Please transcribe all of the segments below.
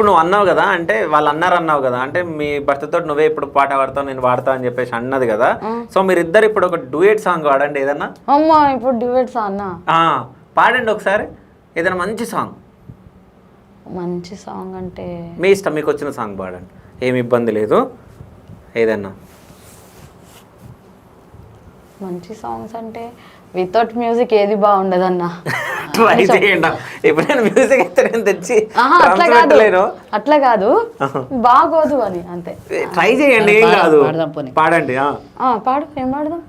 ఇప్పుడు నువ్వు అన్నావు కదా, అంటే వాళ్ళు అన్నావు కదా, అంటే మీ భర్తతో నువ్వే ఇప్పుడు పాట పాడతావు నేను వాడతా అని చెప్పేసి అన్నది కదా. సో మీరిద్దరు ఇప్పుడు ఒక డ్యూయట్ సాంగ్ పాడండి ఏదన్నా. అమ్మా ఇప్పుడు డ్యూయట్ సాంగ్ పాడండి ఒకసారి ఏదైనా మంచి సాంగ్. మంచి సాంగ్ అంటే మీ ఇష్టం, మీకు వచ్చిన సాంగ్ పాడండి, ఏమి ఇబ్బంది లేదు. ఏదన్నా మంచి సాంగ్స్ అంటే వితౌట్ మ్యూజిక్ ఏది బాగుండదన్న. ట్రై చేయండి. ఇప్పుడు నేను మ్యూజిక్ అయితే నేను తెచ్చి అట్లా కాదు బాగోదు అని అంతే. ట్రై చేయండి, ఏం కాదు, పాడండి. పాడు, ఏం పాడదాం?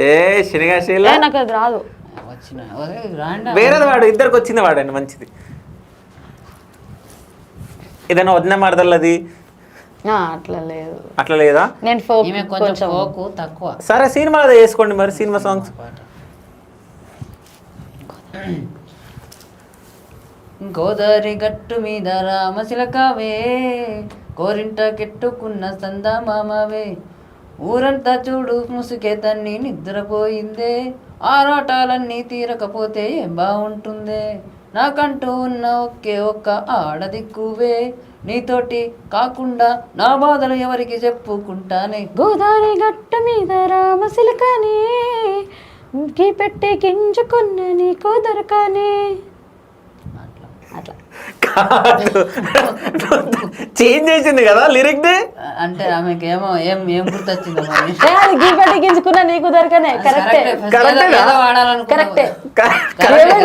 ఏ శనిగాశీల నాకు అది రాదు, వేరేది వాడు, ఇద్దరికి వచ్చింది వాడండి మంచిది. ఏదైనా వదిన మరదల్లది అట్లా లేదు. అట్లా లేదా? నేను తక్కువ. సరే సినిమాలో వేసుకోండి మరి, సినిమా సాంగ్స్. గోదావరి గట్టు మీద రామశిలకావే, కోరింట కెట్టుకున్న సందమామవే, ఊరంతా చూడు ముసుకే తన్ని నిద్రపోయిందే, ఆరాటాలన్నీ తీరకపోతే ఏం బాగుంటుందే, నాకంటూ ఉన్న ఒకే ఒక్క ఆడదిక్కువే, నీతోటి కాకుండా నా బాధలు ఎవరికి చెప్పుకుంటానే. గోదావరి గట్టు మీద రామశిలకనే, గీ పెట్టి గింజుకున్న నీకు దొరకనే. అట్లా చేంజ్ చేసింది కదా లిరిక్. అంటే ఆమెకి ఏమో ఏం గుర్తొచ్చింది గీ పెట్టి గింజుకున్న నీకు దొరకనే. కరెక్టే.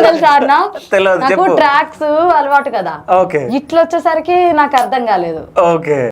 తెలుసా అన్న, నాకు ట్రాక్స్ అలవాటు కదా, ఇట్లా వచ్చేసరికి నాకు అర్థం కాలేదు. ఓకే.